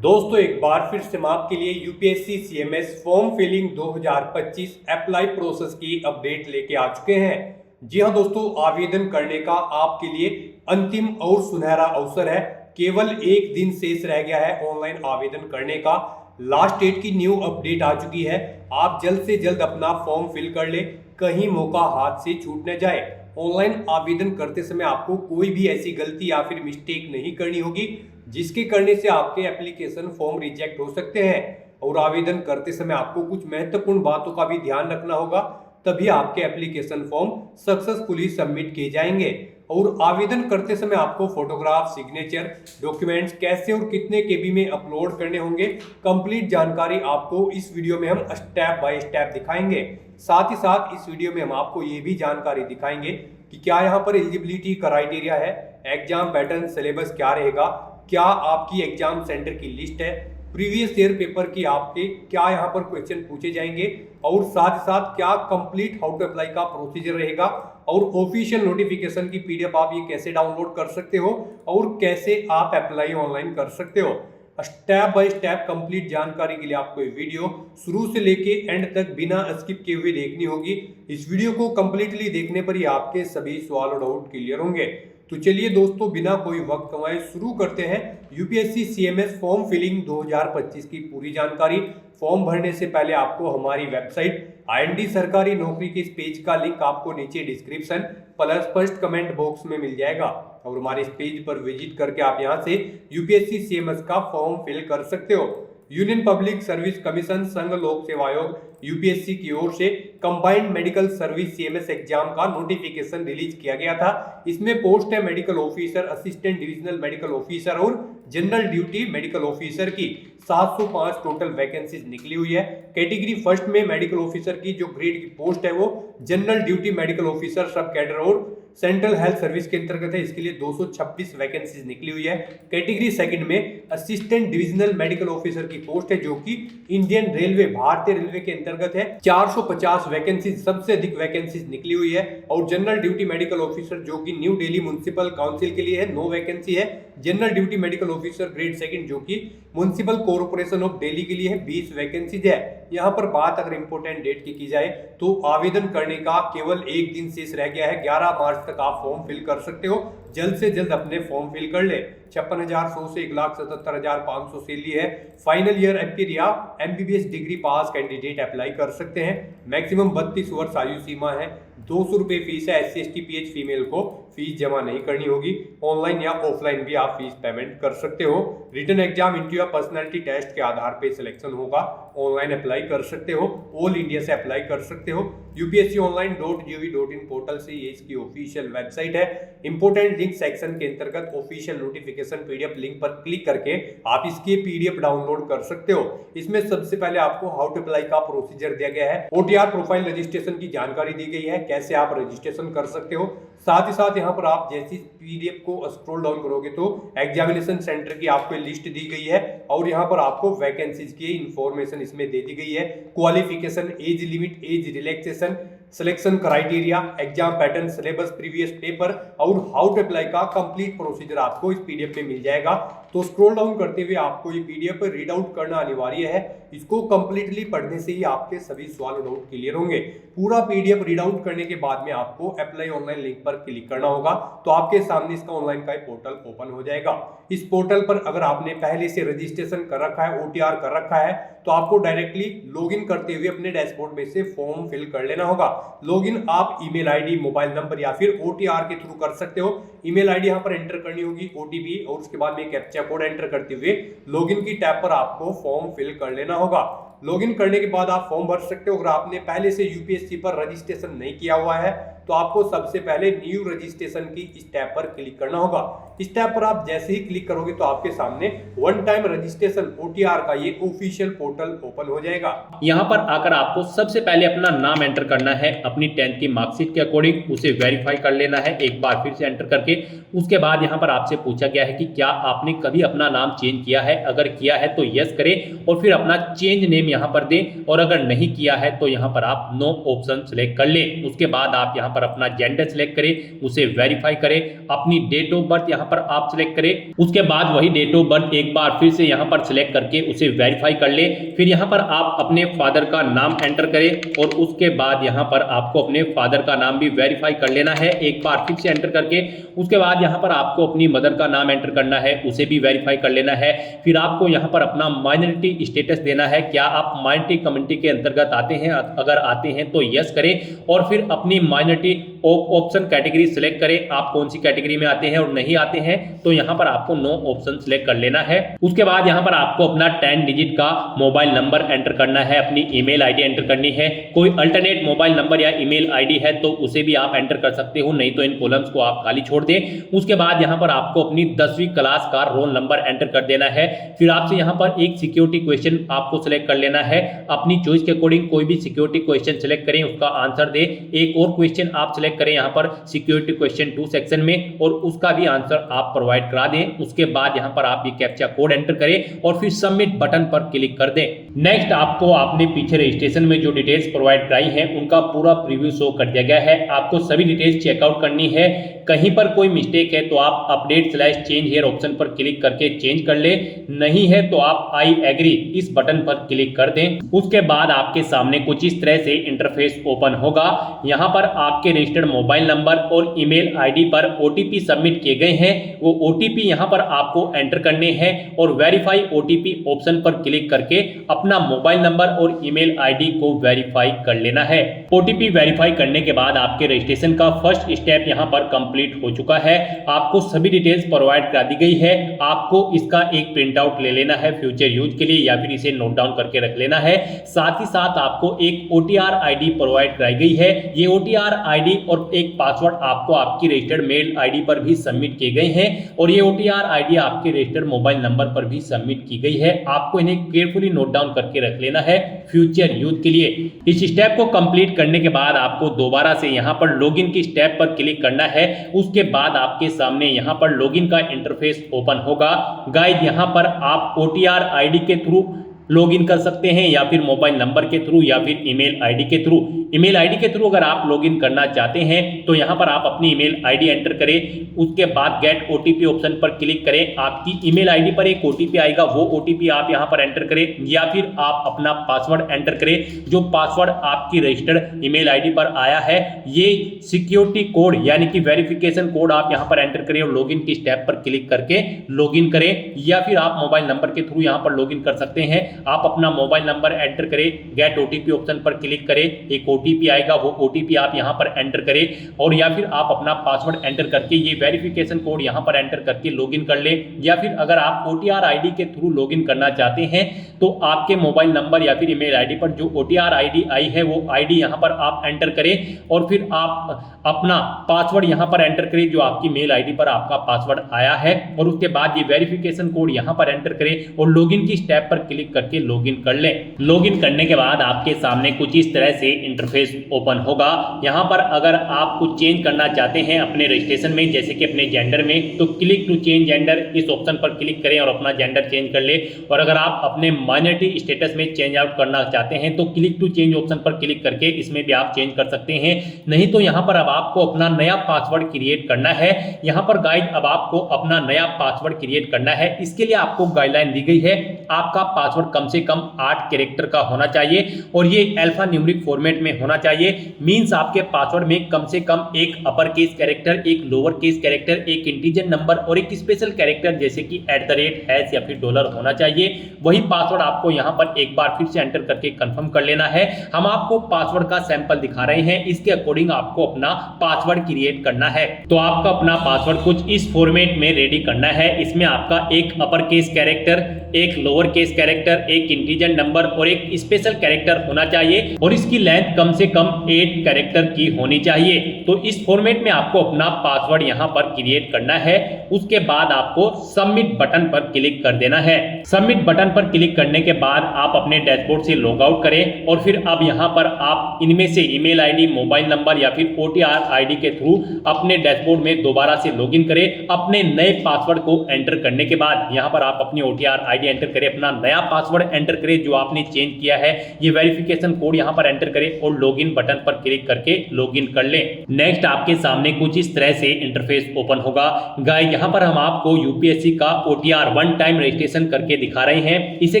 दोस्तों एक बार फिर से हम आपके लिए UPSC CMS form filling 2025 apply process की अपडेट लेके आ चुके हैं। जी हां दोस्तों, आवेदन करने का आपके लिए अंतिम और सुनहरा अवसर है। केवल एक दिन शेष रह गया है ऑनलाइन आवेदन करने का। लास्ट डेट की न्यू अपडेट आ चुकी है। आप जल्द से जल्द अपना फॉर्म फिल कर ले, कहीं मौका हाथ से छूट न जाए। ऑनलाइन आवेदन करते समय आपको कोई भी ऐसी गलती या फिर मिस्टेक नहीं करनी होगी जिसके करने से आपके एप्लीकेशन फॉर्म रिजेक्ट हो सकते हैं। और आवेदन करते समय आपको कुछ महत्वपूर्ण बातों का भी ध्यान रखना होगा, तभी आपके एप्लीकेशन फॉर्म सक्सेसफुली सबमिट किए जाएंगे। और आवेदन करते समय आपको फोटोग्राफ, सिग्नेचर, डॉक्यूमेंट्स कैसे और कितने केबी में अपलोड करने होंगे, कंप्लीट जानकारी आपको इस वीडियो में हम स्टेप बाय स्टेप दिखाएंगे। साथ ही साथ इस वीडियो में हम आपको ये भी जानकारी दिखाएंगे कि क्या यहाँ पर एलिजिबिलिटी क्राइटेरिया है, एग्जाम पैटर्न, सिलेबस क्या रहेगा, क्या आपकी एग्जाम सेंटर की लिस्ट है, प्रीवियस ईयर पेपर की आपके क्या यहाँ पर क्वेश्चन पूछे जाएंगे, और साथ ही साथ क्या कंप्लीट हाउ टू अप्लाई का प्रोसीजर रहेगा, और ऑफिशियल नोटिफिकेशन की पीडीएफ आप ये कैसे डाउनलोड कर सकते हो और कैसे आप अप्लाई ऑनलाइन कर सकते हो। स्टेप बाय स्टेप कंप्लीट जानकारी के लिए आपको ये वीडियो शुरू से लेके एंड तक बिना स्किप किए हुए देखनी होगी। इस वीडियो को कंप्लीटली देखने पर ही आपके सभी सवाल और डाउट क्लियर होंगे। तो चलिए दोस्तों, बिना कोई वक्त गंवाए शुरू करते हैं यूपीएससी सीएमएस फॉर्म फिलिंग 2025 की पूरी जानकारी। फॉर्म भरने से पहले आपको हमारी वेबसाइट आईएनडी सरकारी नौकरी के इस पेज का लिंक आपको नीचे description plus first comment box में मिल जाएगा, और हमारे इस पेज पर विजिट करके आप यहां से यूपीएससी सीएमएस का फॉर्म फिल कर सकते हो। यूनियन पब्लिक सर्विस कमीशन संघ लोक सेवा आयोग यूपीएससी की ओर से combined medical service CMS exam का नोटिफिकेशन रिलीज किया गया था। इसमें पोस्ट है medical officer, assistant divisional medical officer और जनरल ड्यूटी मेडिकल ऑफिसर की 705 टोटल वैकेंसीज निकली हुई है। कैटेगरी फर्स्ट में मेडिकल ऑफिसर की जो ग्रेड की पोस्ट है वो जनरल ड्यूटी मेडिकल ऑफिसर सब कैडर और सेंट्रल हेल्थ सर्विस के अंतर्गत है। इसके लिए 226 वैकेंसीज निकली हुई है। कैटेगरी सेकंड में असिस्टेंट डिविजनल मेडिकल ऑफिसर की पोस्ट है जो कि इंडियन रेलवे, भारतीय रेलवे के अंतर्गत है। 450 वैकेंसीज, सबसे अधिक वैकेंसीज निकली हुई है। और जनरल ड्यूटी मेडिकल ऑफिसर जो कि न्यू दिल्ली म्युनिसिपल काउंसिल के लिए है, 9 वैकेंसी है। General duty medical officer grade second जो कि म्युनिसिपल कॉर्पोरेशन ऑफ दिल्ली के लिए है, 20 वैकेंसीज है। यहाँ पर बात अगर इंपोर्टेंट डेट की जाए तो आवेदन करने का केवल एक दिन शेष रह गया है। 11 मार्च तक आप फॉर्म फिल कर सकते हो। जल्द से जल्द अपने फॉर्म फिल कर ले। 56,100 से 1,77,500 सैलरी है। फाइनल ईयर एमपीआर या एमबीबीएस डिग्री पास कैंडिडेट अप्लाई कर सकते हैं। मैक्सिमम 32 वर्ष आयु सीमा है। 200 रुपये फीस है। SC/ST PH फीमेल को फीस जमा नहीं करनी होगी। ऑनलाइन या ऑफलाइन भी आप फीस पेमेंट कर सकते हो। Written exam, interview, personality test के आधार पे सिलेक्शन होगा। ऑनलाइन अप्लाई कर सकते हो, ऑल इंडिया से अप्लाई कर सकते हो। upsconline.gov.in पोर्टल से ये इसकी ऑफिशियल वेबसाइट है। इंपोर्टेंट लिंक सेक्शन के अंतर्गत ऑफिशियल नोटिफिकेशन पीडीएफ लिंक पर क्लिक करके आप इसकी पीडीएफ डाउनलोड कर सकते हो। इसमें सबसे पहले आपको हाउ टू अप्लाई का प्रोसीजर दिया गया है। ओटीआर प्रोफाइल रजिस्ट्रेशन की जानकारी दी गई है, कैसे आप रजिस्ट्रेशन कर सकते हो। साथ ही साथ यहाँ पर आप जैसी पीडीएफ को स्क्रॉल डाउन करोगे तो एग्जामिनेशन सेंटर की आपको लिस्ट दी गई है, और यहाँ पर आपको वैकेंसीज की इंफॉर्मेशन इसमें दे दी गई है। Qualification, age limit, age relaxation, selection criteria, exam pattern, syllabus, previous paper और हाउ टू अप्लाई का कंप्लीट प्रोसीजर आपको इस पीडीएफ में मिल जाएगा। तो स्क्रॉल डाउन करते हुए आपको ये पीडीएफ रीड आउट करना अनिवार्य है। इसको कंप्लीटली पढ़ने से ही आपके सभी सवाल और डाउट क्लियर होंगे। पूरा पीडीएफ रीड आउट करने के बाद में आपको अप्लाई ऑनलाइन लिंक पर क्लिक करना होगा, तो आपके सामने इसका ऑनलाइन का पोर्टल ओपन हो जाएगा। इस पोर्टल पर अगर आपने पहले से रजिस्ट्रेशन कर रखा है, ओटीआर कर रखा है, तो आपको डायरेक्टली लॉगिन करते हुए अपने डैशबोर्ड में से फॉर्म फिल कर लेना होगा। लॉगिन आप ईमेल आईडी, मोबाइल नंबर या फिर ओटीआर के थ्रू कर सकते हो। ईमेल आईडी यहाँ पर एंटर करनी होगी, ओटीपी, और उसके बाद में कैप्चा कोड एंटर करते हुए लॉगिन की टैब पर आपको फॉर्म फिल कर लेना होगा। लॉगिन करने के बाद आप फॉर्म भर सकते हो। अगर आपने पहले से यूपीएससी पर रजिस्ट्रेशन नहीं किया हुआ है तो आपको सबसे पहले न्यू रजिस्ट्रेशन की इस टैब पर क्लिक करना होगा। इस टैब पर आप जैसे ही क्लिक करोगे तो आपके सामने वन टाइम रजिस्ट्रेशन ओटीआर का ये ऑफिशियल पोर्टल ओपन हो जाएगा। यहाँ पर आकर आपको सबसे पहले अपना नाम एंटर करना है, अपनी 10th की मार्कशीट के अकॉर्डिंग उसे वेरीफाई कर लेना है एक बार फिर से एंटर करके। उसके बाद यहाँ पर आपसे पूछा गया है कि क्या आपने कभी अपना नाम चेंज किया है। अगर किया है तो यस करें और फिर अपना चेंज नेम यहाँ पर दें, और अगर नहीं किया है तो यहाँ पर आप नो ऑप्शन सेलेक्ट कर लें। उसके बाद आप यहाँ पर अपना जेंडर सिलेक्ट करें, उसे वेरीफाई करें, अपनी डेट ऑफ बर्थ यहाँ पर आप सिलेक्ट करें, उसके बाद वही डेट ऑफ बर्थ एक बार फिर से यहाँ पर सिलेक्ट करके उसे वेरीफाई कर ले। फिर यहाँ पर आप अपने फादर का नाम एंटर करें और उसके बाद यहाँ पर आपको अपने फादर का नाम भी वेरीफाई कर लेना है एक बार फिर से एंटर करके। उसके बाद यहाँ पर आपको अपनी मदर का नाम एंटर करना है, उसे भी वेरीफाई कर लेना है। फिर आपको यहाँ पर अपना माइनॉरिटी स्टेटस देना है, क्या आप माइनॉरिटी कम्युनिटी के अंतर्गत आते हैं, अगर आते हैं तो यस करें और फिर अपनी माइनॉरिटी ऑप्शन कैटेगरी सिलेक्ट करें, आप कौन सी कैटेगरी में आते हैं और नहीं आते हैं तो यहाँ पर आपको नो ऑप्शन सिलेक्ट कर लेना है। उसके बाद यहाँ पर आपको अपना 10 डिजिट का मोबाइल नंबर एंटर करना है, अपनी ईमेल आईडी एंटर करनी है। कोई अल्टरनेट मोबाइल नंबर या ईमेल आईडी है तो उसे भी आप एंटर कर सकते हो, नहीं तो इन कॉलम्स को आप खाली छोड़ दें। उसके बाद यहाँ पर आपको अपनी 10वीं क्लास का रोल नंबर एंटर कर देना है। फिर आपसे यहाँ पर एक सिक्योरिटी क्वेश्चन आपको सिलेक्ट कर लेना है, अपनी चॉइस के अकॉर्डिंग कोई भी सिक्योरिटी क्वेश्चन सिलेक्ट करें, उसका आंसर दे। एक और क्वेश्चन आप सिलेक्ट करें यहाँ पर सिक्योरिटी क्वेश्चन 2 सेक्शन में और उसका भी आंसर आप प्रोवाइड करा दें। उसके बाद यहाँ पर आप ये कैप्चा कोड एंटर करें और फिर सबमिट बटन पर क्लिक कर दें। नेक्स्ट आपको आपने पीछे रजिस्ट्रेशन में जो डिटेल्स प्रोवाइड कराई हैं उनका पूरा प्रीव्यू शो कर दिया गया है, आपको सभी डिटेल्स चेकआउट करनी है। कहीं पर कोई मिस्टेक है तो आप अपडेट/चेंज हियर ऑप्शन पर क्लिक करके चेंज कर ले, नहीं है तो आप आई एग्री इस बटन पर क्लिक कर दें। उसके बाद आपके सामने कुछ इस तरह से इंटरफेस ओपन होगा। यहाँ पर आपके रजिस्टर्ड मोबाइल नंबर और ईमेल आईडी पर ओटीपी सबमिट किए गए हैं, वो ओटीपी यहाँ पर आपको एंटर करने हैं और वेरीफाई ओटीपी ऑप्शन पर क्लिक करके अपना मोबाइल नंबर और ईमेल आईडी को वेरीफाई कर लेना है। ओटीपी वेरीफाई करने के बाद आपके रजिस्ट्रेशन का फर्स्ट स्टेप यहाँ पर कंप्लीट हो चुका है। आपको सभी डिटेल्स प्रोवाइड करा दी गई है, आपको इसका एक प्रिंट आउट ले लेना है फ्यूचर यूज के लिए या फिर इसे नोट डाउन करके रख लेना है। साथ ही साथ आपको एक ओटीआर आईडी प्रोवाइड कराई गई है, ये ओटीआर आईडी और एक पासवर्ड आपको आपकी रजिस्टर्ड मेल आईडी पर भी सबमिट किए गए हैं और ये ओटीआर आईडी आपके रजिस्टर्ड मोबाइल नंबर पर भी सबमिट की गई है। आपको इन्हें केयरफुली नोट डाउन करके रख लेना है फ्यूचर यूज के लिए। इस स्टेप को कंप्लीट करने के बाद आपको दोबारा से यहाँ पर लॉगिन की स्टेप पर क्लिक करना है। उसके बाद आपके सामने यहाँ पर लॉगिन का इंटरफेस ओपन होगा। गाइस यहाँ पर आप ओटीआर आईडी के थ्रू लॉगिन कर सकते हैं या फिर मोबाइल नंबर के थ्रू या फिर ईमेल आईडी के थ्रू। ईमेल आईडी के थ्रू अगर आप लॉगिन करना चाहते हैं तो यहाँ पर आप अपनी ईमेल आईडी एंटर करें, उसके बाद गेट ओटीपी ऑप्शन पर क्लिक करें। आपकी ईमेल आईडी पर एक ओटीपी आएगा, वो ओटीपी आप यहाँ पर एंटर करें या फिर आप अपना पासवर्ड एंटर करें। जो पासवर्ड आपकी रजिस्टर्ड ईमेल आईडी पर आया है ये सिक्योरिटी कोड यानी कि वेरिफिकेशन कोड आप यहाँ पर एंटर करें और लॉगिन की स्टेप पर क्लिक करके लॉगिन करें या फिर आप मोबाइल नंबर के थ्रू यहाँ पर लॉगिन कर सकते हैं। आप अपना मोबाइल नंबर एंटर करें, गेट ओटीपी ऑप्शन पर क्लिक करें, एक ओटीपी आएगा, वो ओटीपी आप यहां पर एंटर करें और या फिर आप अपना पासवर्ड एंटर करके ये वेरिफिकेशन कोड यहां पर एंटर करके लॉगिन कर ले। या फिर अगर आप ओटीआर आईडी के थ्रू लॉगिन करना चाहते हैं तो आपके मोबाइल नंबर या फिर ईमेल आईडी पर जो ओटीआर आईडी आई है वो आईडी यहां पर आप एंटर करें और फिर आप अपना पासवर्ड यहां पर एंटर करें जो आपकी मेल आईडी पर आपका पासवर्ड आया है और उसके बाद ये वेरिफिकेशन कोड यहां पर एंटर करें और लॉगिन की स्टेप पर क्लिक करके लॉगिन कर लें। लॉगिन करने के बाद आपके सामने कुछ इस तरह से इंटरफेस ओपन होगा। यहां पर अगर आप कुछ चेंज करना चाहते हैं अपने रजिस्ट्रेशन में जैसे कि अपने जेंडर में तो क्लिक टू चेंज जेंडर इस ऑप्शन पर क्लिक करें और अपना जेंडर चेंज कर ले। और अगर आप अपने माइनॉरिटी स्टेटस में चेंज आउट करना चाहते हैं तो क्लिक टू चेंज ऑप्शन पर क्लिक करके इसमें भी आप चेंज कर सकते हैं। नहीं तो यहां पर अब आपको अपना नया पासवर्ड क्रिएट करना है। यहां पर गाइड अब आपको अपना नया पासवर्ड क्रिएट करना है। इसके लिए आपको गाइडलाइन दी गई है, आपका पासवर्ड कम से कम 8 कैरेक्टर का होना चाहिए और ये अल्फा न्यूमेरिक फॉर्मेट में होना चाहिए। मींस आपके पासवर्ड में कम से कम एक अपर केस कैरेक्टर, एक लोअर केस कैरेक्टर, एक इंटीजर नंबर और एक स्पेशल कैरेक्टर जैसे कि @ या फिर डॉलर होना चाहिए। वही पासवर्ड आपको यहां पर एक बार फिर से एंटर करके कंफर्म कर लेना है। हम आपको पासवर्ड का सैंपल दिखा रहे हैं, इसके अकॉर्डिंग आपको अपना पासवर्ड क्रिएट करना है। तो आपका अपना पासवर्ड कुछ इस फॉर्मेट में रेडी करना है। इसमें आपका एक अपर केस कैरेक्टर, एक लोअर केस कैरेक्टर, एक इंटीजर नंबर और एक स्पेशल कैरेक्टर होना चाहिए और इसकी लेंथ कम से कम 8 कैरेक्टर की होनी चाहिए। तो इस फॉर्मेट में आपको अपना पासवर्ड यहां पर क्रिएट करना है। उसके बाद आपको सबमिट बटन पर क्लिक कर देना है। सबमिट बटन पर क्लिक करने के बाद आप अपने डैशबोर्ड से लॉग आउट करें और फिर अब यहां पर आप इनमें से ईमेल आईडी, मोबाइल नंबर या फिर ओटीआर आईडी के थ्रू अपने डैशबोर्ड में दोबारा से लॉगिन करें। अपने नए पासवर्ड को एंटर करने के बाद यहां पर आप अपनी ओटीआर आईडी एंटर करें, अपना नया पासवर्ड पासवर्ड एंटर करें जो आपने चेंज किया है, ये वेरिफिकेशन कोड यहाँ पर एंटर करें और लॉगिन बटन पर क्लिक करके लॉगिन कर लें। नेक्स्ट आपके सामने कुछ इस तरह से इंटरफेस ओपन होगा। गाइस यहाँ पर हम आपको यूपीएससी का ओटीआर वन टाइम रजिस्ट्रेशन करके दिखा रहे हैं। इसे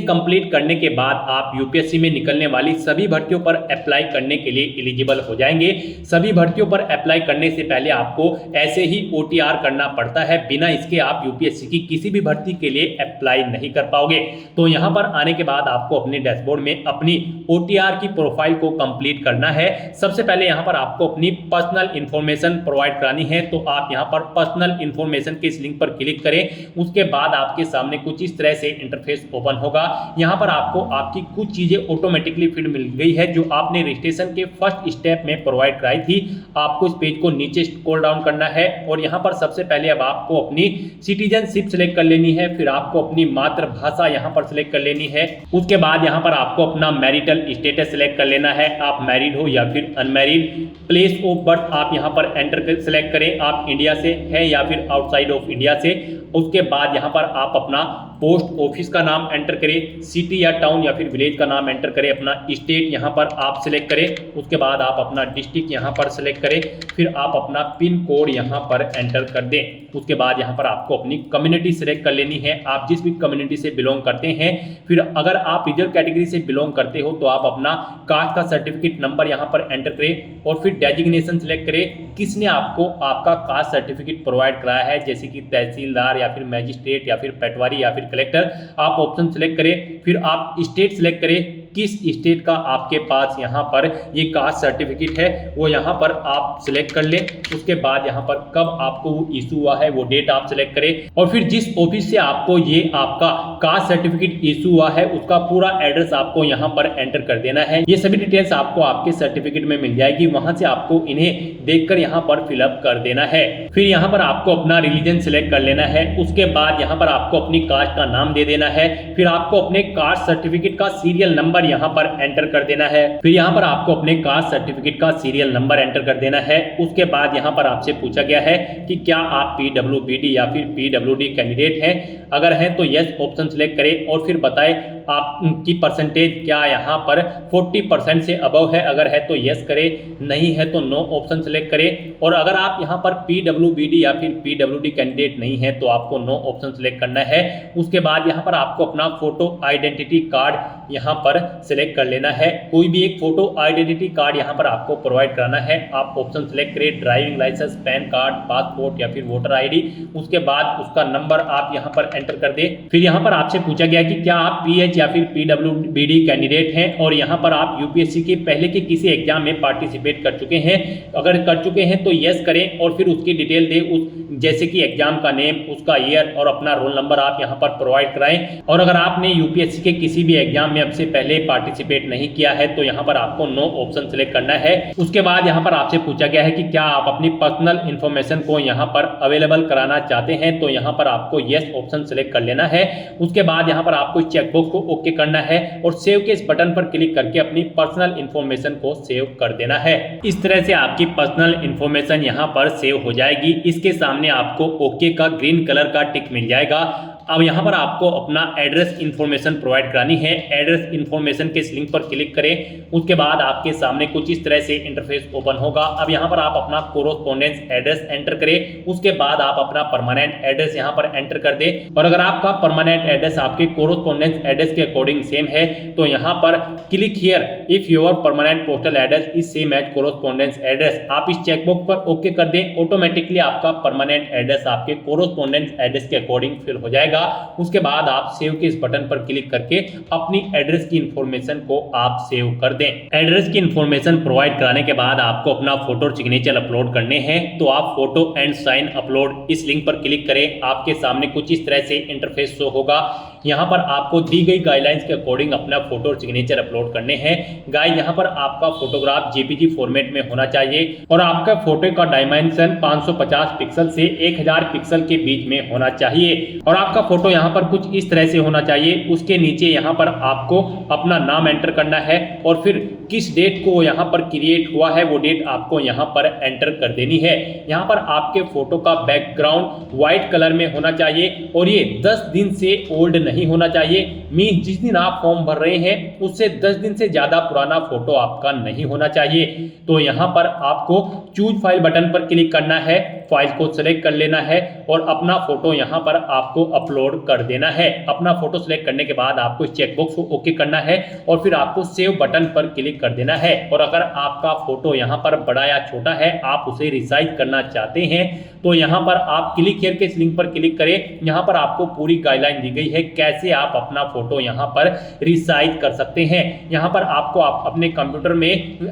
कंप्लीट करने के बाद आप यूपीएससी में निकलने वाली सभी भर्तियों पर अप्लाई करने के लिए एलिजिबल हो जाएंगे। सभी भर्तियों पर अप्लाई करने से पहले आपको ऐसे ही ओटीआर करना पड़ता है, बिना इसके आप यूपीएससी की किसी भी भर्ती के लिए अप्लाई नहीं कर पाओगे। तो यहाँ पर आने के बाद आपको अपने डैशबोर्ड में अपनी ओटीआर की प्रोफाइल को कंप्लीट करना है। सबसे पहले यहाँ पर आपको अपनी पर्सनल इंफॉर्मेशन प्रोवाइड करानी है, तो आप यहाँ पर पर्सनल इंफॉर्मेशन के इस लिंक पर क्लिक करें। उसके बाद आपके सामने कुछ इस तरह से इंटरफेस ओपन होगा। यहाँ पर आपको आपकी कुछ चीजें ऑटोमेटिकली फिल मिल गई है जो आपने रजिस्ट्रेशन के फर्स्ट स्टेप में प्रोवाइड कराई थी। आपको इस पेज को नीचे स्क्रॉल डाउन करना है और यहाँ पर सबसे पहले अब आपको अपनी सिटीजनशिप सिलेक्ट कर लेनी है, फिर आपको अपनी मातृभाषा यहाँ पर सिलेक्ट कर लेनी है। उसके बाद यहाँ पर आपको अपना मैरिटल स्टेटस सिलेक्ट कर लेना है, आप मैरिड हो या फिर अनमैरिड। प्लेस ऑफ बर्थ आप यहाँ पर एंटर सेलेक्ट करें, आप इंडिया से हैं या फिर आउटसाइड ऑफ इंडिया से। उसके बाद यहाँ पर आप अपना पोस्ट ऑफिस का नाम एंटर करें, सिटी या टाउन या फिर विलेज का नाम एंटर करें, अपना स्टेट यहाँ पर आप सिलेक्ट करें। उसके बाद आप अपना डिस्ट्रिक्ट यहाँ पर सिलेक्ट करें, फिर आप अपना पिन कोड यहाँ पर एंटर कर दें। उसके बाद यहाँ पर आपको अपनी कम्युनिटी सिलेक्ट कर लेनी है, आप जिस भी कम्युनिटी से बिलोंग करते हैं। फिर अगर आप रिजर्व कैटेगरी से बिलोंग करते हो तो आप अपना कास्ट का सर्टिफिकेट नंबर यहाँ पर एंटर करें और फिर डेजिग्नेशन सिलेक्ट करें, किसने आपको आपका कास्ट सर्टिफिकेट प्रोवाइड कराया है, जैसे कि तहसीलदार या फिर मैजिस्ट्रेट या फिर पटवारी या फिर कलेक्टर। आप ऑप्शन सिलेक्ट करें, फिर आप स्टेट सिलेक्ट करें, किस स्टेट का आपके पास यहाँ पर ये कास्ट सर्टिफिकेट है वो यहाँ पर आप सिलेक्ट कर लें। उसके बाद यहाँ पर कब आपको वो इशू हुआ है वो डेट आप सिलेक्ट करें और फिर जिस ऑफिस से आपको ये आपका कास्ट सर्टिफिकेट इशू हुआ है उसका पूरा एड्रेस आपको यहाँ पर एंटर कर देना है। ये सभी डिटेल्स आपको आपके सर्टिफिकेट में मिल जाएगी, वहां से आपको इन्हें देखकर यहाँ पर फिलअप कर देना है। फिर यहाँ पर आपको अपना रिलीजन सिलेक्ट कर लेना है। उसके बाद यहाँ पर आपको अपनी कास्ट का नाम दे देना है, फिर आपको अपने कास्ट सर्टिफिकेट का सीरियल नंबर यहाँ पर एंटर कर देना है। फिर यहाँ पर आपको अपने कास्ट सर्टिफिकेट का सीरियल नंबर एंटर कर देना है। उसके बाद यहाँ पर आपसे पूछा गया है कि क्या आप पीडब्ल्यूबीडी या फिर पीडब्ल्यूडी कैंडिडेट हैं, अगर हैं तो यस ऑप्शन सिलेक्ट करें और फिर बताएं आपकी परसेंटेज क्या यहाँ पर 40% से अबव है, अगर है तो यस करें, नहीं है तो नो ऑप्शन सिलेक्ट करें। और अगर आप यहाँ पर पीडब्ल्यूबीडी या फिर पीडब्ल्यूडी कैंडिडेट नहीं है तो आपको नो ऑप्शन सिलेक्ट करना है। उसके बाद यहाँ पर आपको अपना फोटो आइडेंटिटी कार्ड यहाँ पर सिलेक्ट कर लेना है, कोई भी एक फोटो आइडेंटिटी कार्ड यहाँ पर आपको प्रोवाइड कराना है। आप ऑप्शन सिलेक्ट करें, driving licence, PAN card, passport या फिर वोटर आईडी। उसके बाद उसका नंबर आप यहाँ पर एंटर कर दें। फिर यहाँ पर आपसे पूछा गया कि क्या आप पीएच या फिर पीडब्ल्यूबीडी कैंडिडेट हैं और यहाँ पर आप यूपीएससी के पहले के किसी एग्जाम में पार्टिसिपेट कर चुके हैं, अगर कर चुके हैं तो यस करें और फिर उसकी डिटेल दें, उस जैसे कि एग्जाम का नेम, उसका ईयर और अपना रोल नंबर आप यहाँ पर प्रोवाइड कराएं। और अगर आपने यूपीएससी के किसी भी एग्जाम में अब से पहले पार्टिसिपेट नहीं किया है तो यहाँ पर आपको नो ऑप्शन सिलेक्ट करना है। उसके बाद यहाँ पर आपसे पूछा गया है कि क्या आप अपनी पर्सनल इंफॉर्मेशन को यहाँ पर अवेलेबल कराना चाहते हैं, तो यहाँ पर आपको यस ऑप्शन सिलेक्ट कर लेना है। उसके बाद यहाँ पर आपको चेकबॉक्स को ओके करना है और सेव के इस बटन पर क्लिक करके अपनी पर्सनल इंफॉर्मेशन को सेव कर देना है। इस तरह से आपकी पर्सनल इंफॉर्मेशन यहाँ पर सेव हो जाएगी। इसके सामने आपको ओके का ग्रीन कलर का टिक मिल जाएगा। अब यहाँ पर आपको अपना एड्रेस इंफॉर्मेशन प्रोवाइड करानी है। एड्रेस इंफॉर्मेशन के इस लिंक पर क्लिक करें। उसके बाद आपके सामने कुछ इस तरह से इंटरफेस ओपन होगा। अब यहाँ पर आप अपना कोरोस्पोंडेंस एड्रेस एंटर करें। उसके बाद आप अपना परमानेंट एड्रेस यहाँ पर एंटर कर दें और अगर आपका परमानेंट एड्रेस आपके कोरोस्पोंडेंस एड्रेस के अकॉर्डिंग सेम है तो यहाँ पर click here if your permanent postal address is same as correspondence address, आप इस चेकबॉक्स पर ओके कर दें। ऑटोमेटिकली आपका परमानेंट एड्रेस आपके कोरोस्पोंडेंस एड्रेस के अकॉर्डिंग फिल हो जाएगा। उसके बाद आप सेव के इस बटन पर क्लिक करके अपनी एड्रेस की इंफॉर्मेशन को आप सेव कर दें। एड्रेस की इंफॉर्मेशन प्रोवाइड कराने के बाद आपको अपना फोटो और सिग्नेचर अपलोड करने हैं, तो आप फोटो एंड साइन अपलोड इस लिंक पर क्लिक करें। आपके सामने कुछ इस तरह से इंटरफेस शो होगा। यहाँ पर आपको दी गई गाइडलाइंस के अकॉर्डिंग अपना फोटो और सिग्नेचर अपलोड करने हैं। गाइस यहाँ पर आपका फोटोग्राफ जेपीजी फॉर्मेट में होना चाहिए और आपका फोटो का डायमेंशन 550 पिक्सल से 1000 पिक्सल के बीच में होना चाहिए और आपका फोटो यहाँ पर कुछ इस तरह से होना चाहिए। उसके नीचे यहाँ पर आपको अपना नाम एंटर करना है और फिर किस डेट को यहाँ पर क्रिएट हुआ है वो डेट आपको यहाँ पर एंटर कर देनी है। यहाँ पर आपके फोटो का बैकग्राउंड व्हाइट कलर में होना चाहिए और ये 10 दिन से ओल्ड नहीं होना चाहिए। मीन्स जिस दिन आप फॉर्म भर रहे हैं उससे 10 दिन से ज़्यादा पुराना फोटो आपका नहीं होना चाहिए। तो यहाँ पर आपको चूज फाइल बटन पर क्लिक करना है, फाइल को सिलेक्ट कर लेना है और अपना फोटो यहाँ पर आपको अपलोड कर देना है। अपना फोटो सिलेक्ट करने के बाद आपको इस चेकबॉक्स को ओके करना है और फिर आपको सेव बटन पर क्लिक कर देना है। और अगर आपका फोटो यहाँ पर बड़ा या छोटा है, आप उसे रिसाइज करना चाहते हैं, तो यहाँ पर आप क्लिक हियर के इस लिंक पर क्लिक करें। यहाँ पर आपको पूरी गाइडलाइन दी गई है कैसे आप अपना फोटो यहाँ पर रिसाइज कर सकते हैं। यहाँ पर आपको अपने कंप्यूटर में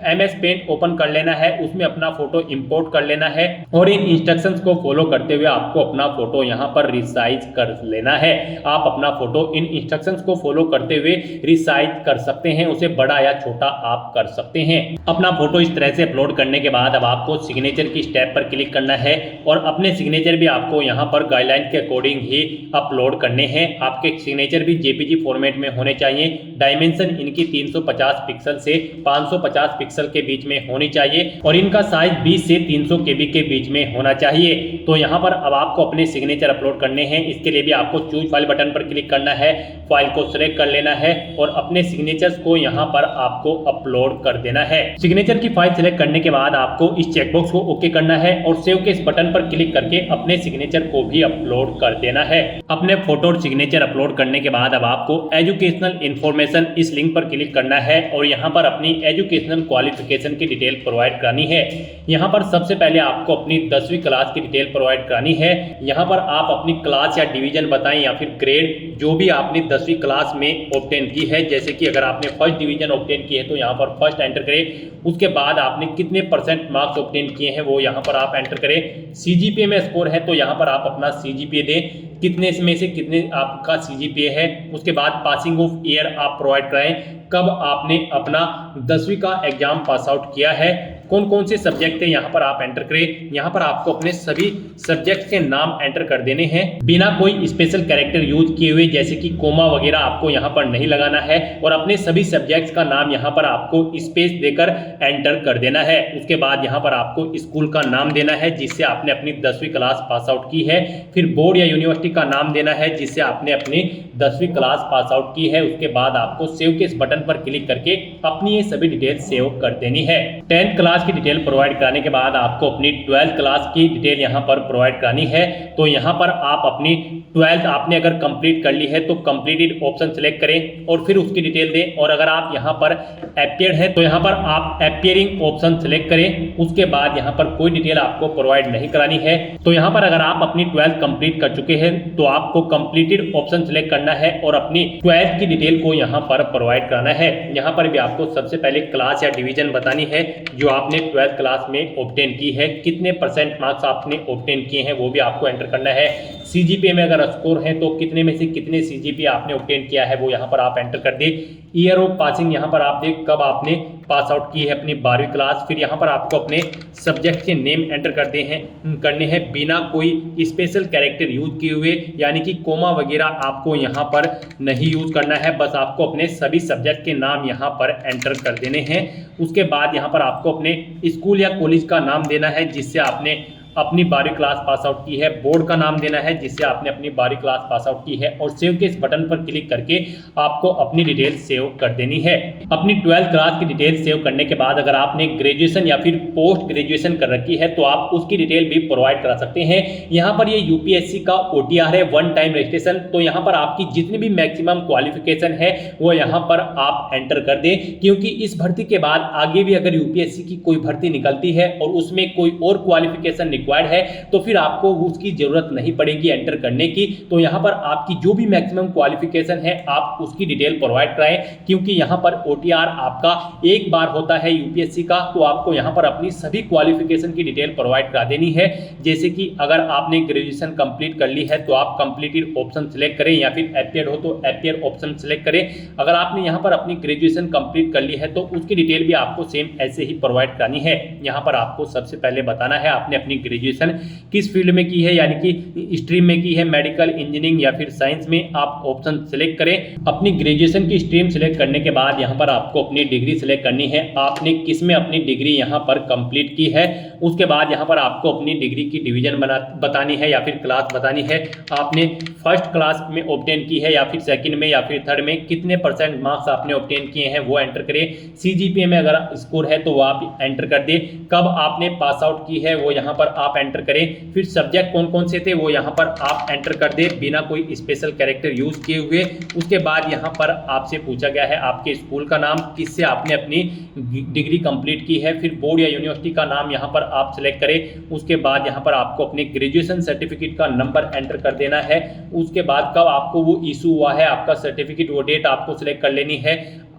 MS पेंट ओपन कर लेना है, उसमें अपना फोटो इंपोर्ट कर लेना है और इन इंस्ट्रक्शंस को फॉलो करते हुए आपको अपना फोटो यहाँ पर रिसाइज कर लेना है। आप अपना फोटो इन इंस्ट्रक्शंस को फॉलो करते हुए रिसाइज कर सकते हैं, उसे बड़ा या छोटा आप कर सकते हैं। अपना फोटो इस तरह से अपलोड करने के बाद अब आपको सिग्नेचर की स्टेप पर क्लिक करना है और अपने सिग्नेचर भी आपको यहाँ पर गाइडलाइन के अकॉर्डिंग ही अपलोड करने हैं। आपके सिग्नेचर भी JPG फॉर्मेट में होने चाहिए। डायमेंशन इनकी 350 पिक्सल से 550 पिक्सल के बीच में होनी चाहिए और इनका साइज 20 से 300 KB के बीच में होना चाहिए। तो यहाँ पर अब आपको अपने सिग्नेचर अपलोड करने हैं। इसके लिए भी आपको चूज फाइल बटन पर क्लिक करना है, फाइल को सिलेक्ट कर लेना है और अपने सिग्नेचर्स को यहाँ पर आपको अपलोड कर देना है। सिग्नेचर की फाइल सिलेक्ट करने के बाद आपको इस चेकबॉक्स को ओके करना है और सेव के इस बटन पर क्लिक करके अपने सिग्नेचर को भी अपलोड कर देना है। अपने फोटो और सिग्नेचर अपलोड करने के बाद अब आपको एजुकेशनल इंफॉर्मेशन इस लिंक पर क्लिक करना है और यहाँ पर अपनी एजुकेशनल क्वालिफिकेशन की डिटेल प्रोवाइड करानी है। यहाँ पर सबसे पहले आपको अपनी 10वीं क्लास की डिटेल प्रोवाइड करानी है। यहाँ पर आप अपनी क्लास या डिवीजन बताएं या फिर ग्रेड जो भी आपने 10वीं क्लास में ऑब्टेन की है। जैसे कि अगर आपने फर्स्ट डिवीजन ऑब्टेन की है तो यहाँ पर फर्स्ट एंटर करें। उसके बाद आपने कितने % मार्क्स ऑब्टेन किए हैं वो यहाँ पर आप एंटर करें। CGPA में स्कोर है तो यहाँ पर आप अपना CGPA दें, कितने में से कितने आपका CGPA है। उसके बाद पासिंग ऑफ ईयर आप प्रोवाइड कराएं, कब आपने अपना 10वीं का एग्जाम पास आउट किया है, कौन कौन से सब्जेक्ट थे यहाँ पर आप एंटर करें। यहाँ पर आपको अपने सभी सब्जेक्ट के नाम एंटर कर देने हैं बिना कोई स्पेशल कैरेक्टर यूज किए हुए, जैसे कि कोमा वगैरह आपको यहाँ पर नहीं लगाना है। और अपने सभी सब्जेक्ट्स का नाम यहाँ पर आपको स्पेस देकर एंटर कर देना है। उसके बाद यहाँ पर आपको स्कूल का नाम देना है जिससे आपने अपनी 10वीं क्लास पास आउट की है। फिर बोर्ड या यूनिवर्सिटी का नाम देना है जिससे आपने अपनी 10वीं क्लास पास आउट की है। उसके बाद आपको सेव के इस बटन पर क्लिक करके अपनी ये सभी डिटेल सेव कर देनी है। 10th क्लास की डिटेल प्रोवाइड कराने के बाद आपको अपनी 12th क्लास की डिटेल यहाँ पर प्रोवाइड करानी है। तो यहाँ पर आप अपनी 12th आपने अगर कंप्लीट कर ली है तो कंप्लीटेड ऑप्शन सेलेक्ट करें और फिर उसकी डिटेल दें। और अगर आप यहाँ पर अपीयर्ड है तो यहाँ पर आप अपीयरिंग ऑप्शन सेलेक्ट करें। उसके बाद यहाँ पर कोई डिटेल आपको प्रोवाइड नहीं करानी है। तो यहाँ पर अगर आप अपनी 12th कंप्लीट कर चुके हैं तो आपको कंप्लीटेड ऑप्शन सेलेक्ट करना है और अपनी 12th की डिटेल को यहाँ पर प्रोवाइड कराना है। यहाँ पर भी आपको सबसे पहले क्लास या डिवीजन बतानी है जो आपने 12th क्लास में ऑब्टेन की है, कितने % मार्क्स आपने ऑब्टेन किए हैं वो भी आपको एंटर करना है। CGPA में अगर स्कोर है तो कितने में से कितने CGPA आपने ऑब्टेन किया है वो यहाँ पर आप एंटर कर दे। ईयर ऑफ पासिंग यहाँ पर आप देख कब आपने पास आउट की है अपनी 12वीं क्लास। फिर यहाँ पर आपको अपने सब्जेक्ट के नेम एंटर करने हैं बिना कोई स्पेशल कैरेक्टर यूज किए हुए, यानी कि कोमा वगैरह आपको यहाँ पर नहीं यूज करना है। बस आपको अपने सभी सब्जेक्ट के नाम यहाँ पर एंटर कर देने हैं। उसके बाद यहाँ पर आपको अपने स्कूल या कॉलेज का नाम देना है जिससे आपने अपनी 12वीं क्लास पास आउट की है। बोर्ड का नाम देना है जिससे आपने अपनी 12वीं क्लास पास आउट की है और सेव के इस बटन पर क्लिक करके आपको अपनी डिटेल सेव कर देनी है। अपनी 12th क्लास की डिटेल सेव करने के बाद अगर आपने ग्रेजुएशन या फिर पोस्ट ग्रेजुएशन कर रखी है तो आप उसकी डिटेल भी प्रोवाइड करा सकते हैं। यहाँ पर ये UPSC का OTR है, वन टाइम रजिस्ट्रेशन। तो यहाँ पर आपकी जितनी भी मैक्सिमम क्वालिफिकेशन है वो यहाँ पर आप एंटर कर दें, क्योंकि इस भर्ती के बाद आगे भी अगर UPSC की कोई भर्ती निकलती है और उसमें कोई और क्वालिफिकेशन रिक्वायर्ड है तो फिर आपको उसकी जरूरत नहीं पड़ेगी एंटर करने की। तो यहाँ पर आपकी जो भी मैक्सिमम क्वालिफिकेशन है आप उसकी डिटेल प्रोवाइड कराएं, क्योंकि यहाँ पर OTR आपका एक बार होता है UPSC का। तो आपको यहाँ पर अपनी सभी क्वालिफिकेशन की डिटेल प्रोवाइड करा देनी है। जैसे कि अगर आपने ग्रेजुएशन कंप्लीट कर ली है तो आप कंप्लीटेड ऑप्शन सेलेक्ट करें, या फिर अपीयर्ड हो तो अपीयर ऑप्शन सेलेक्ट करें। अगर आपने यहाँ पर अपनी ग्रेजुएशन कंप्लीट कर ली है तो उसकी डिटेल भी आपको सेम ऐसे ही प्रोवाइड करानी है। यहाँ पर आपको सबसे पहले बताना है आपने अपनी ग्रेजुएशन किस फील्ड में की है, यानी कि स्ट्रीम में की है, मेडिकल, इंजीनियरिंग या फिर साइंस में, आप ऑप्शन सेलेक्ट करें। अपनी ग्रेजुएशन की स्ट्रीम सेलेक्ट करने के बाद यहाँ पर आपको अपनी डिग्री सेलेक्ट करनी है, आपने किस में अपनी डिग्री यहाँ पर कंप्लीट की है। उसके बाद यहाँ पर आपको अपनी डिग्री की डिवीजन बतानी है या फिर क्लास बतानी है, आपने फर्स्ट क्लास में ऑब्टेन की है या फिर सेकंड में या फिर थर्ड में, कितने % मार्क्स आपने ऑब्टेन किए हैं वो एंटर करें। CGPA में अगर स्कोर है तो वो आप एंटर कर दें, कब आपने पास आउट की है वो यहाँ पर आप एंटर करें, फिर सब्जेक्ट कौन कौन से थे वो यहाँ पर आप एंटर कर दें बिना कोई स्पेशल कैरेक्टर यूज किए हुए। उसके बाद यहाँ पर आपसे पूछा गया है आपके स्कूल का नाम, किससे आपने अपनी डिग्री कंप्लीट की है, फिर बोर्ड या यूनिवर्सिटी का नाम यहाँ पर आप सिलेक्ट करें। उसके बाद यहाँ पर आपको अपने ग्रेजुएशन सर्टिफिकेट का नंबर एंटर कर देना है। उसके बाद कब आपको वो इशू हुआ है आपका सर्टिफिकेट, वो डेट आपको सिलेक्ट कर लेनी है।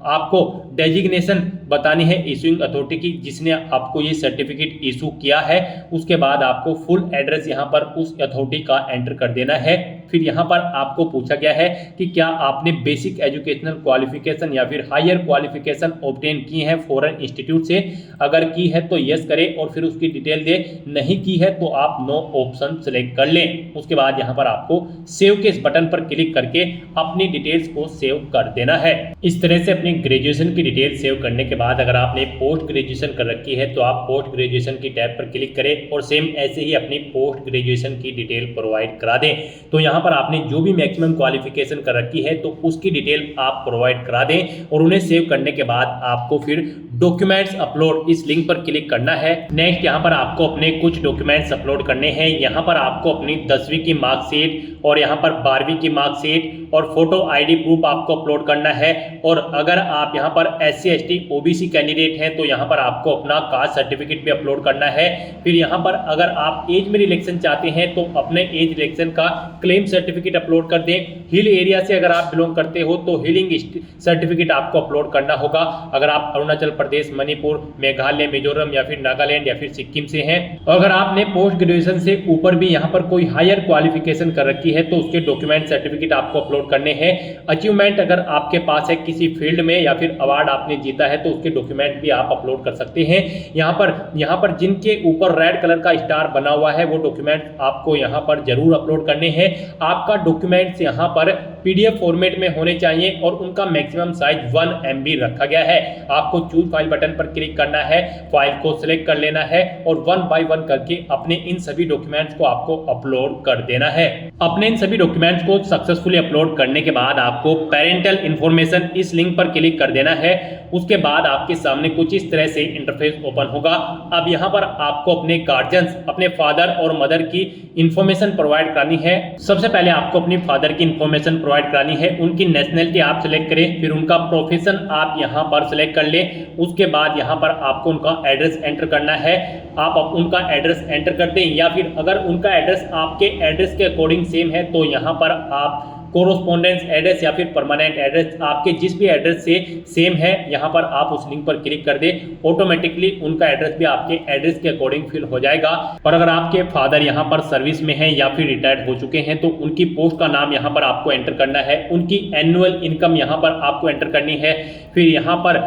आपको डेजिग्नेशन बतानी है इशूइंग अथॉरिटी की जिसने आपको ये सर्टिफिकेट इशू किया है। उसके बाद आपको फुल एड्रेस यहाँ पर उस अथॉरिटी का एंटर कर देना है। फिर यहाँ पर आपको पूछा गया है कि क्या आपने बेसिक एजुकेशनल क्वालिफिकेशन या फिर हायर क्वालिफिकेशन ऑब्टेन की है फॉरेन इंस्टीट्यूट से, अगर की है तो यस करें और फिर उसकी डिटेल दे, नहीं की है तो आप नो ऑप्शन सेलेक्ट कर लें। उसके बाद यहाँ पर आपको सेव के इस बटन पर क्लिक करके अपनी डिटेल्स को सेव कर देना है। इस तरह से अपनी ग्रेजुएशन की डिटेल सेव करने के बाद अगर आपने पोस्ट ग्रेजुएशन कर रखी है तो आप पोस्ट ग्रेजुएशन की टैब पर क्लिक करें और सेम ऐसे ही अपनी पोस्ट ग्रेजुएशन की डिटेल प्रोवाइड करा दें। तो यहाँ पर आपने जो भी मैक्सिमम क्वालिफिकेशन कर रखी है तो उसकी डिटेल आप प्रोवाइड करा दें और उन्हें सेव करने के बाद आपको फिर डॉक्यूमेंट्स अपलोड इस लिंक पर क्लिक करना है। नेक्स्ट यहाँ पर आपको अपने कुछ डॉक्यूमेंट्स अपलोड करने हैं। यहाँ पर आपको अपनी 10वीं की मार्कशीट और यहाँ पर 12वीं की मार्कशीट और फोटो ID प्रूफ आपको अपलोड करना है। और अगर आप यहाँ पर SC ST OBC कैंडिडेट हैं तो यहाँ पर आपको अपना कास्ट सर्टिफिकेट भी अपलोड करना है। फिर यहाँ पर अगर आप एज में रिलेक्शन चाहते हैं तो अपने एज रिलेक्शन का क्लेम सर्टिफिकेट अपलोड कर दें। हिल एरिया से अगर आप बिलोंग करते हो तो हिलिंग सर्टिफिकेट आपको अपलोड करना होगा। अगर आप अरुणाचल प्रदेश, मणिपुर, मेघालय, मिजोरम या फिर नागालैंड या फिर सिक्किम से हैं और अगर आपने पोस्ट ग्रेजुएशन से ऊपर भी यहाँ पर कोई हायर क्वालिफिकेशन कर रखी है तो उसके डॉक्यूमेंट सर्टिफिकेट आपको अपलोड करने हैं। अचीवमेंट अगर आपके पास है किसी फील्ड में या फिर अवार्ड आपने जीता है तो उसके डॉक्यूमेंट भी आप अपलोड कर सकते हैं। यहाँ पर जिनके ऊपर रेड कलर का स्टार बना हुआ है वो डॉक्यूमेंट आपको यहाँ पर जरूर अपलोड करने हैं। आपका डॉक्यूमेंट्स यहाँ पर PDF फॉर्मेट में होने चाहिए और उनका मैक्सिमम साइज 1 MB रखा गया है। आपको चूज फाइल बटन पर क्लिक करना है, फाइल को सिलेक्ट कर लेना है और 1 बाय 1 करके अपने इन सभी डॉक्यूमेंट्स को आपको अपलोड कर देना है। अपने इन सभी डॉक्यूमेंट्स को सक्सेसफुली अपलोड करने के बाद आपको पेरेंटल इंफॉर्मेशन इस लिंक पर क्लिक कर देना है। उसके बाद आपके सामने कुछ इस तरह से इंटरफेस ओपन होगा। अब यहाँ पर आपको अपने गार्जियंस, अपने फादर और मदर की इंफॉर्मेशन प्रोवाइड करानी है। सबसे पहले आपको अपनी फादर की इंफॉर्मेशन प्रोवाइड करानी है। उनकी नेशनलिटी आप सिलेक्ट करें, फिर उनका प्रोफेशन आप यहाँ पर सिलेक्ट कर लें। उसके बाद यहाँ पर आपको उनका एड्रेस एंटर करना है। आप उनका एड्रेस एंटर कर दें या फिर अगर उनका एड्रेस आपके एड्रेस के अकॉर्डिंग सेम है तो यहाँ पर आप कोरोस्पोंडेंस एड्रेस या फिर परमानेंट एड्रेस आपके जिस भी एड्रेस से सेम है यहाँ पर आप उस लिंक पर क्लिक कर दें। ऑटोमेटिकली उनका एड्रेस भी आपके एड्रेस के अकॉर्डिंग फिल हो जाएगा। और अगर आपके फादर यहाँ पर सर्विस में हैं या फिर रिटायर्ड हो चुके हैं तो उनकी पोस्ट का नाम यहाँ पर आपको एंटर करना है। उनकी एनुअल इनकम यहाँ पर आपको एंटर करनी है। फिर यहाँ पर